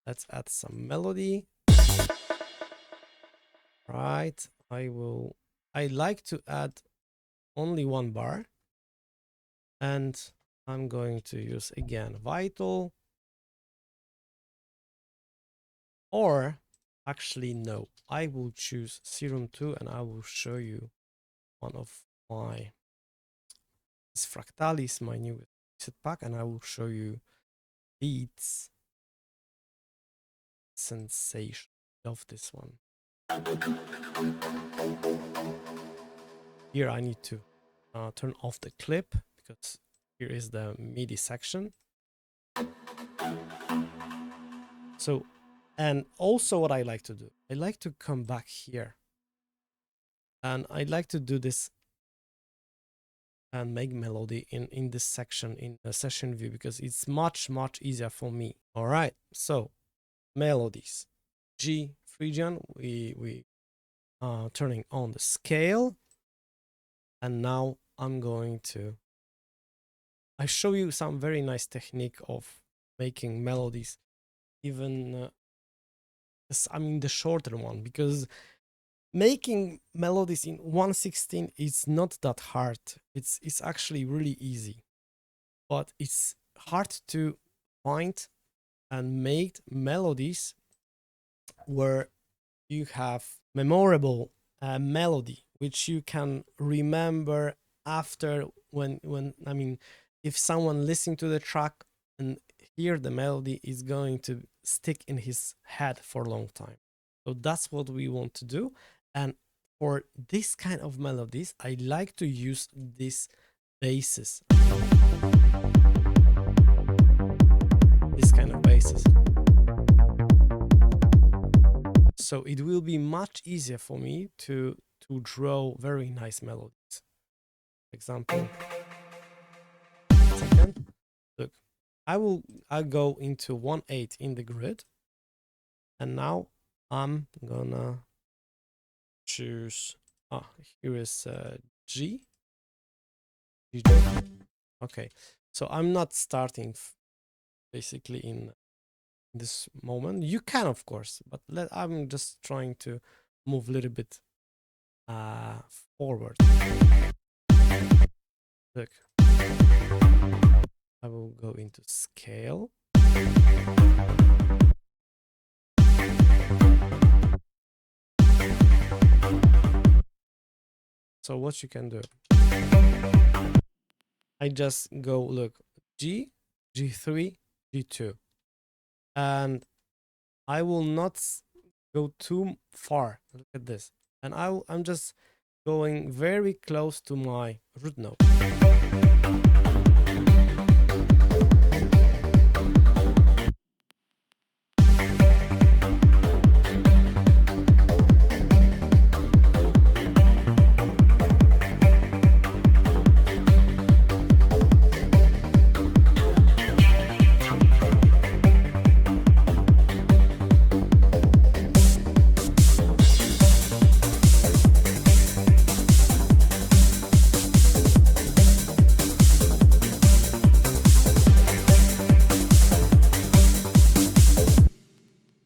Let's add some melody. Right. I like to add only one bar. And I'm going to use again Vital. Or actually, no, I will choose Serum 2 and I will show you one of my this Fractalis, my new set pack, and I will show you beats sensation. Love this one. Here I need to turn off the clip because here is the MIDI section. So, and also what I like to do, I like to come back here and I like to do this and make melody in this section in the session view because it's much easier for me. All right, so melodies, G Phrygian, we turning on the scale, and now I'm going to I show you some very nice technique of making melodies, even I mean the shorter one, because making melodies in 1/16 is not that hard. It's actually really easy, but it's hard to find and make melodies where you have memorable melody which you can remember after when I mean if someone listening to the track and hear the melody is going to stick in his head for a long time. So that's what we want to do. And for this kind of melodies, I like to use these basses. This kind of basses. So it will be much easier for me to draw very nice melodies. For example, second, look, I'll go into 1/8 in the grid, and now I'm gonna choose here is G. Okay, so I'm not starting basically in this moment. You can, of course, but I'm just trying to move a little bit forward. Look, I will go into scale. So what you can do, I just go, look, G, G3, G2. And I will not go too far. Look at this. And I'm just going very close to my root note.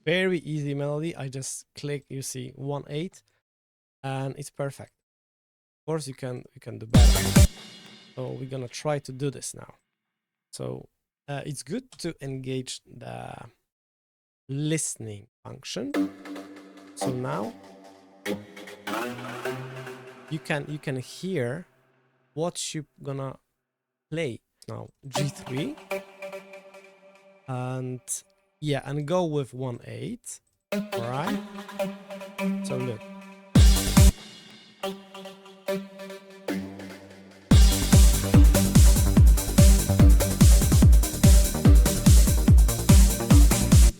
Very easy melody. I just click, you see 1/8, and it's perfect. Of course, you can do better. So we're gonna try to do this now. So it's good to engage the listening function. So now you can hear what you're gonna play now. G3 and yeah, and go with 1/8. All right. So look.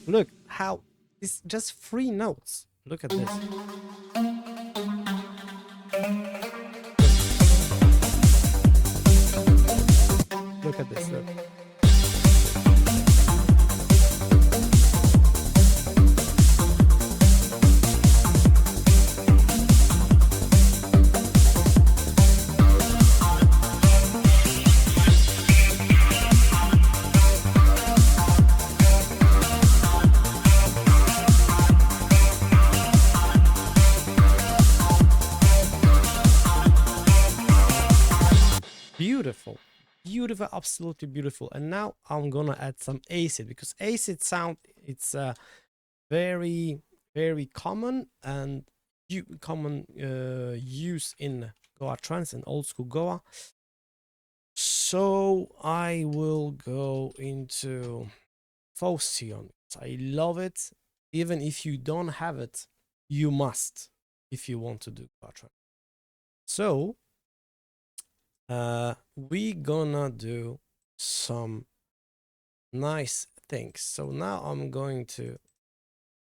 Look how it's just 3 notes. Look at this. Look at this. Look. beautiful, absolutely beautiful. And now I'm gonna add some acid, because acid sound, it's very, very common and common use in Goa Trance and old school Goa. So I will go into Phrygian. I love it. Even if you don't have it, you must if you want to do Goa Trance. So we gonna do some nice things. So now I'm going to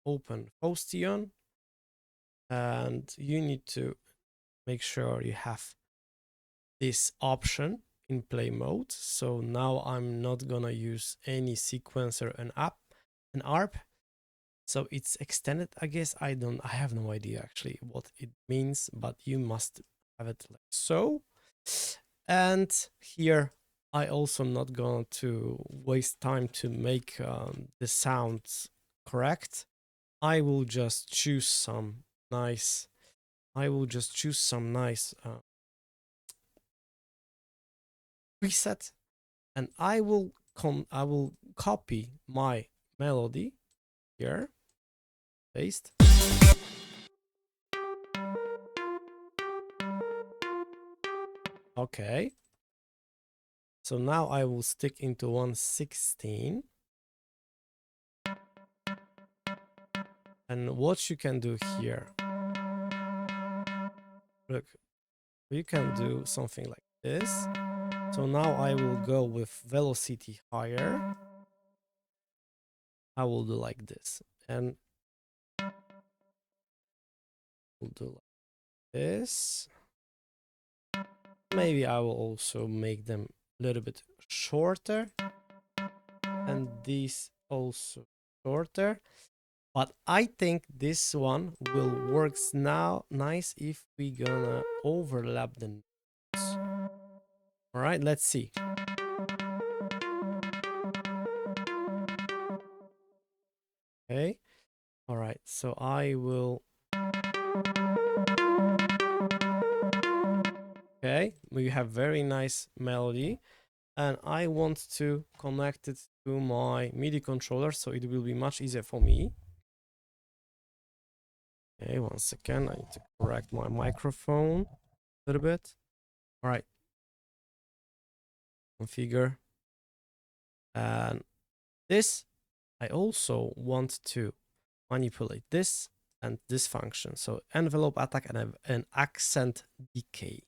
open Phrygian, and you need to make sure you have this option in play mode. So now I'm not gonna use any sequencer and ARP. So it's extended, I guess. I have no idea actually what it means, but you must have it like so. And here I also not going to waste time to make the sounds correct. I will just choose some nice preset, and I will copy my melody here, paste. Okay. So now I will stick into 1/16. And what you can do here, look, you can do something like this. So now I will go with velocity higher. I will do like this, and we'll do like this. Maybe I will also make them a little bit shorter, and these also shorter. But I think this one will works now nice if we gonna overlap the notes. All right, let's see. Okay. All right, so I will. Okay, we have very nice melody, and I want to connect it to my MIDI controller, so it will be much easier for me. Okay, 1 second. I need to correct my microphone a little bit. All right. Configure. And this, I also want to manipulate this and this function. So envelope attack and an accent decay.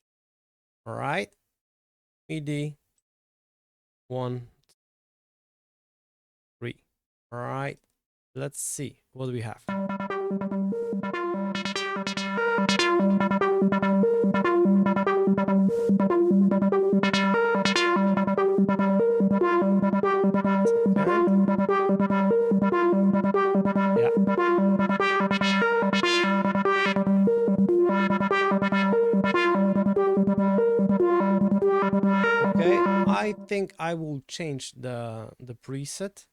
All right. MIDI 1, 3. All right. Let's see what we have. Yeah. Okay, I think I will change the preset.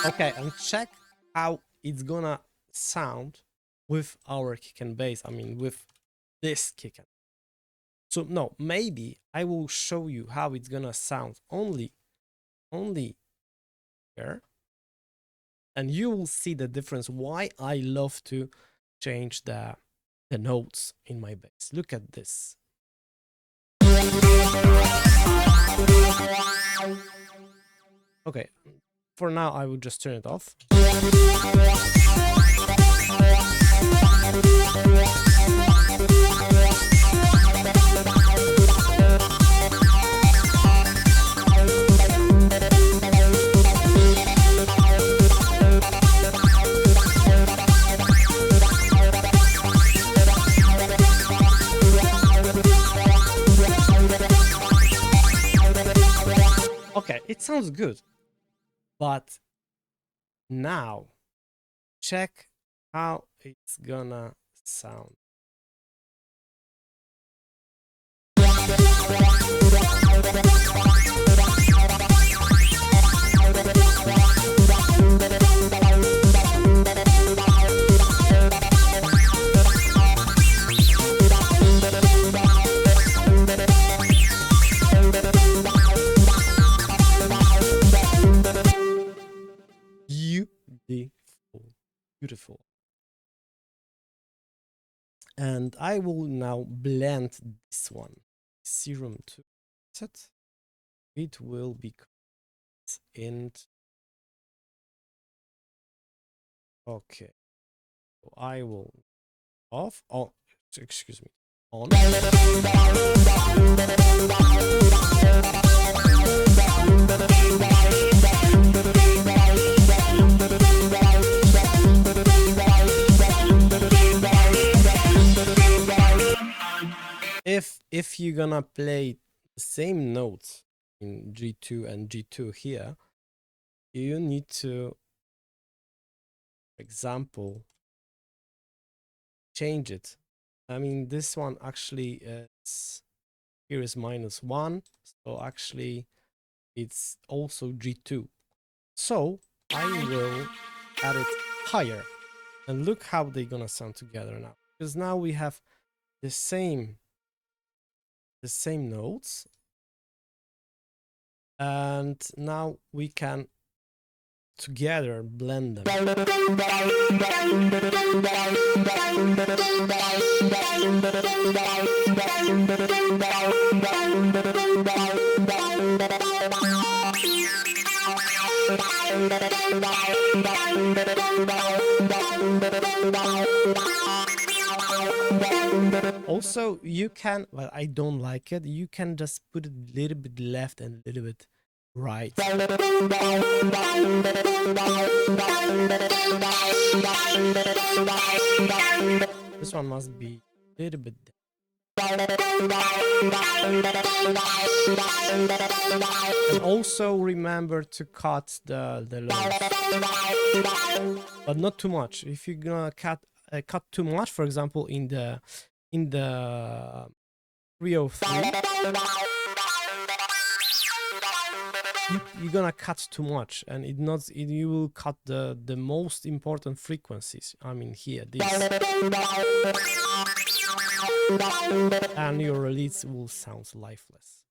Okay, and check how it's gonna sound with our kick and bass. I mean, with this kick and. So no, maybe I will show you how it's gonna sound only here, and you will see the difference. Why I love to change the notes in my bass. Look at this. Okay, for now I will just turn it off. Okay, it sounds good, but now check how it's gonna sound. Beautiful, beautiful. And I will now blend this one, serum to set. It will be in. Okay, so I will off. Oh, excuse me. On. If you're gonna play the same notes in G2 and G2 here, you need to, for example, change it. I mean, this one actually is, here is -1, so actually it's also G2. So I will add it higher, and look how they're gonna sound together now, because now we have the same notes, and now we can together blend them. Also, you can, well, I don't like it, you can just put it a little bit left and a little bit right. This one must be a little bit. And also remember to cut the lows, but not too much. If you're gonna cut too much, for example, in the 303, you're gonna cut too much, and you will cut the most important frequencies. I mean, here, this, and your release will sound lifeless.